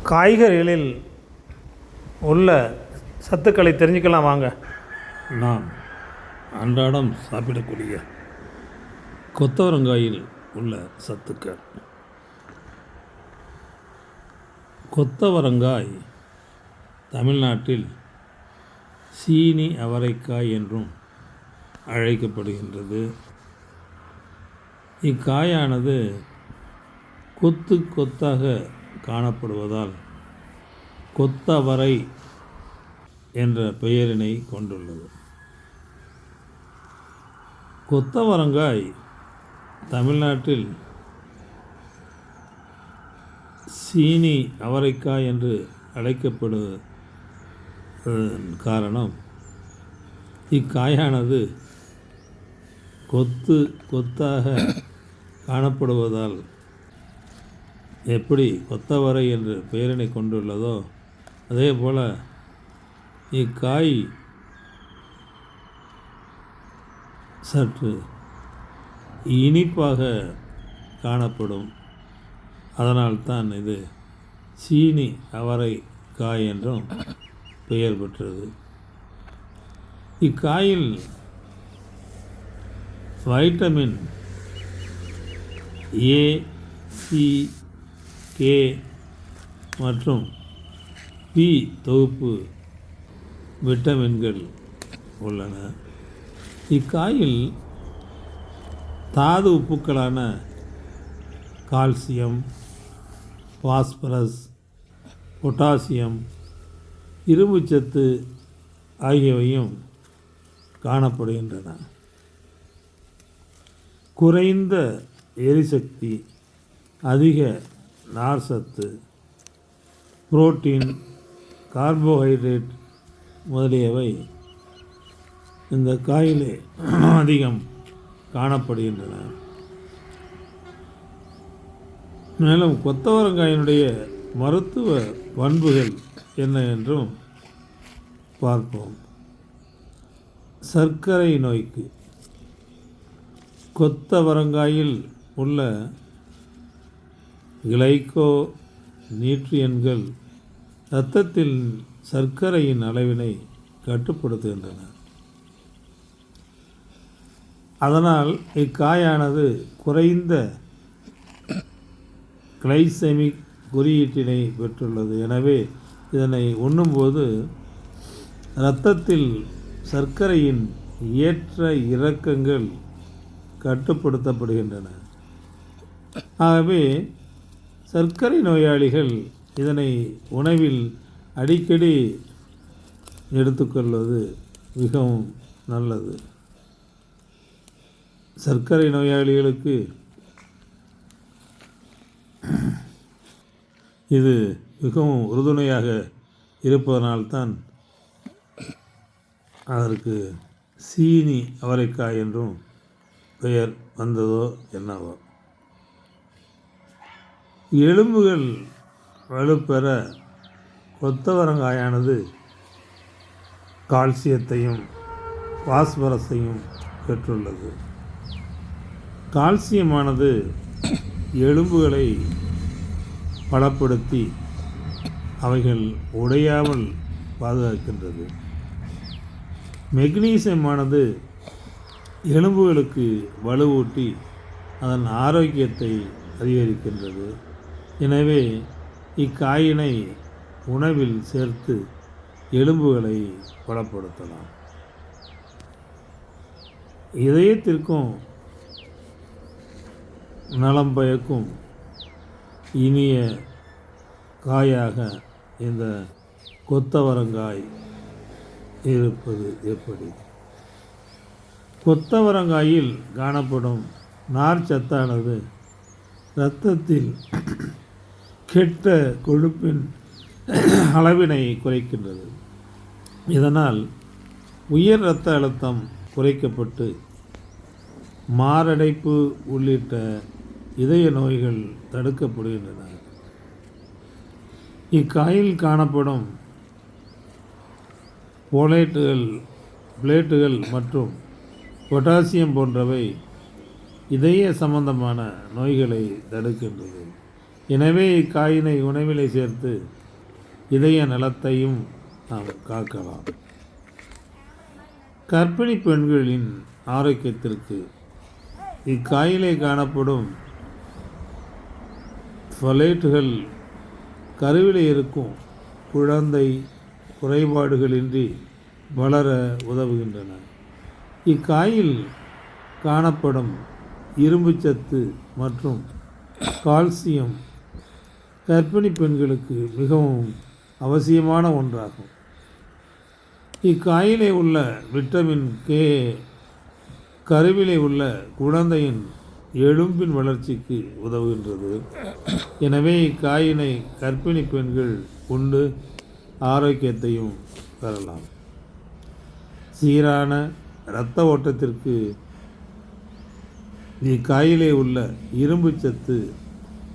காய்கறிகளில் உள்ள சத்துக்களை தெரிஞ்சுக்கலாம் வாங்க. நாம் அன்றாடம் சாப்பிடக்கூடிய கொத்தவரங்காயில் உள்ள சத்துக்கள். கொத்தவரங்காய் தமிழ்நாட்டில் சீனி அவரைக்காய் என்றும் அழைக்கப்படுகின்றது. இக்காயானது கொத்து கொத்தாக காணப்படுவதால் கொத்தவரை என்ற பெயரினை கொண்டுள்ளது. கொத்தவரங்காய் தமிழ்நாட்டில் சீனி அவரைக்காய் என்று அழைக்கப்படுவதன் காரணம் இக்காயானது கொத்து கொத்தாக காணப்படுவதால் எப்படி கொத்தவரை என்று பெயரினை கொண்டுள்ளதோ அதே போல் இக்காய் சற்று இனிப்பாக காணப்படும். அதனால்தான் இது சீனி அவரை காய் என்றும் பெயர் பெற்றது. இக்காயில் வைட்டமின் ஏ, சி, கே மற்றும் பி தொகுப்பு விட்டமின்கள் உள்ளன. இக்காயில் தாது உப்புக்களான கால்சியம், பாஸ்பரஸ், பொட்டாசியம், இரும்புச்சத்து ஆகியவையும் காணப்படுகின்றன. குறைந்த எரிசக்தி, அதிக நார்சத்து, புரோட்டீன், கார்போஹைட்ரேட் முதலியவை இந்த காயிலே அதிகம் காணப்படுகின்றன. மேலும் கொத்தவரங்காயினுடைய மருத்துவ பண்புகள் என்ன என்றும் பார்ப்போம். சர்க்கரை நோய்க்கு கொத்தவரங்காயில் உள்ள கிளைகோ நியூட்ரியன்கள் இரத்தத்தில் சர்க்கரையின் அளவினை கட்டுப்படுத்துகின்றன. அதனால் இக்காயானது குறைந்த கிளைசெமிக் குறியீட்டினை பெற்றுள்ளது. எனவே இதனை உண்ணும்போது இரத்தத்தில் சர்க்கரையின் ஏற்ற இறக்கங்கள் கட்டுப்படுத்தப்படுகின்றன. ஆகவே சர்க்கரை நோயாளிகள் இதனை உணவில் அடிக்கடி எடுத்துக்கொள்வது மிகவும் நல்லது. சர்க்கரை நோயாளிகளுக்கு இது மிகவும் உறுதுணையாக இருப்பதனால்தான் அதற்கு சீனி அவரைக்காய் என்றும் பெயர் வந்ததோ என்னவோ. எலும்புகள் வலுப்பெற கொத்தவரங்காயானது கால்சியத்தையும் பாஸ்பரஸையும் பெற்றுள்ளது. கால்சியமானது எலும்புகளை பலப்படுத்தி அவைகள் உடையாமல் பாதுகாக்கின்றது. மெக்னீசியமானது எலும்புகளுக்கு வலுவூட்டி அதன் ஆரோக்கியத்தை அதிகரிக்கின்றது. எனவே இக்காயினை உணவில் சேர்த்து எலும்புகளை பலப்படுத்தலாம். இதயத்திற்கும் நலம் பயக்கும் இனிய காயாக இந்த கொத்தவரங்காய் இருப்பது எப்படி? கொத்தவரங்காயில் காணப்படும் நார்ச்சத்தானது இரத்தத்தில் கெட்ட கொழுப்பின் அளவினை குறைக்கின்றது. இதனால் உயர் இரத்த அழுத்தம் குறைக்கப்பட்டு மாரடைப்பு உள்ளிட்ட இதய நோய்கள் தடுக்கப்படுகின்றன. இக்காயில் காணப்படும் பிளேட்டுகள் மற்றும் பொட்டாசியம் போன்றவை இதய சம்பந்தமான நோய்களை தடுக்கின்றது. எனவே இக்காயினை உணவிலே சேர்த்து இதய நலத்தையும் நாம் காக்கலாம். கர்ப்பிணி பெண்களின் ஆரோக்கியத்திற்கு இக்காயிலே காணப்படும் ஃபொலேட்டுகள் கருவிலே இருக்கும் குழந்தை குறைபாடுகளின்றி வளர உதவுகின்றன. இக்காயில் காணப்படும் இரும்புச்சத்து மற்றும் கால்சியம் கர்ப்பிணி பெண்களுக்கு மிகவும் அவசியமான ஒன்றாகும். இக்காயிலே உள்ள விட்டமின் கே கருவிலே உள்ள குழந்தையின் எலும்பின் வளர்ச்சிக்கு உதவுகின்றது. எனவே இக்காயினை கர்ப்பிணி பெண்கள் உண்டு ஆரோக்கியத்தையும் பெறலாம். சீரான இரத்த ஓட்டத்திற்கு இக்காயிலே உள்ள இரும்புச்சத்து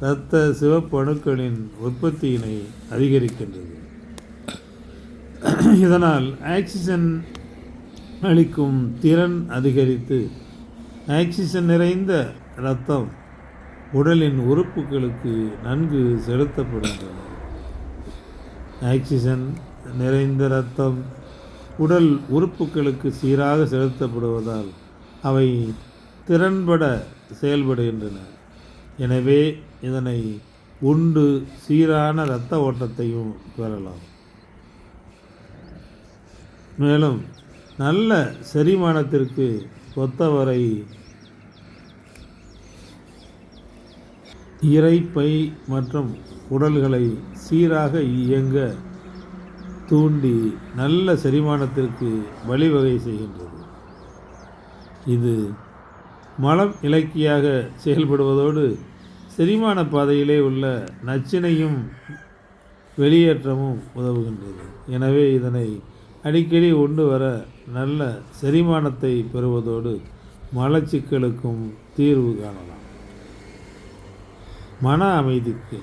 இரத்த சிவப்பு அணுக்களின் உற்பத்தியினை அதிகரிக்கின்றது. இதனால் ஆக்சிஜன் அளிக்கும் திறன் அதிகரித்து ஆக்சிஜன் நிறைந்த இரத்தம் உடலின் உறுப்புகளுக்கு நன்கு செலுத்தப்படுகின்றன. ஆக்சிஜன் நிறைந்த இரத்தம் உடல் உறுப்புகளுக்கு சீராக செலுத்தப்படுவதால் அவை திறன்பட செயல்படுகின்றன. எனவே இதனை உண்டு சீரான இரத்த ஓட்டத்தையும் பெறலாம். மேலும் நல்ல செரிமானத்திற்கு கொத்தவரை இரைப்பை மற்றும் குடல்களை சீராக இயங்க தூண்டி நல்ல செரிமானத்திற்கு வழிவகை செய்கின்றது. இது மலம் இலக்கியாக செயல்படுவதோடு செரிமான பாதையிலே உள்ள நச்சினையும் வெளியேற்றமும் உதவுகின்றது. எனவே இதனை அடிக்கடி உண்டு வர நல்ல செரிமானத்தை பெறுவதோடு மலச்சிக்கலுக்கும் தீர்வு காணலாம். மன அமைதிக்கு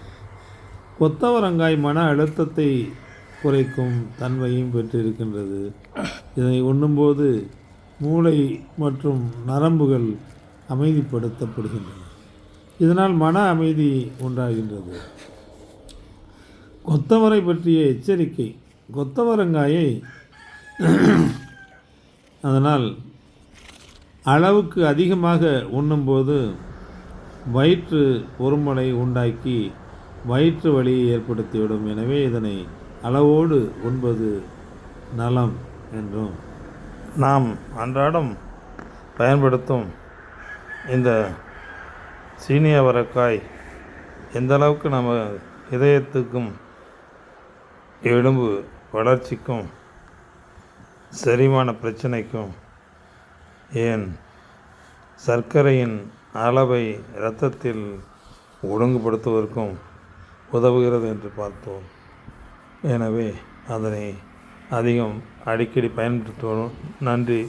கொத்தவரங்காய் மன அழுத்தத்தை குறைக்கும் தன்மையும் பெற்றிருக்கின்றது. இதனை உண்ணும்போது மூளை மற்றும் நரம்புகள் அமைதிப்படுத்தப்படுகின்றன. இதனால் மன அமைதி உண்டாகின்றது. கொத்தவரை பற்றிய எச்சரிக்கை: கொத்தவரங்காயை அதனால் அளவுக்கு அதிகமாக உண்ணும்போது வயிற்று பொறுமலை உண்டாக்கி வயிற்று வலியை ஏற்படுத்திவிடும். எனவே இதனை அளவோடு உண்பது நலம் என்றும் நாம் அன்றாடம் பயன்படுத்தும் இந்த சீனி அவரைக்காய் எந்த அளவுக்கு நம்ம இதயத்துக்கும் எலும்பு வளர்ச்சிக்கும் செரிமான பிரச்சனைக்கும் ஏன் சர்க்கரையின் அளவை இரத்தத்தில் ஒழுங்குபடுத்துவதற்கும் உதவுகிறது என்று பார்த்தோம். எனவே அதனை அதிகம் அடிக்கடி பயன்படுத்துவோம். நன்றி.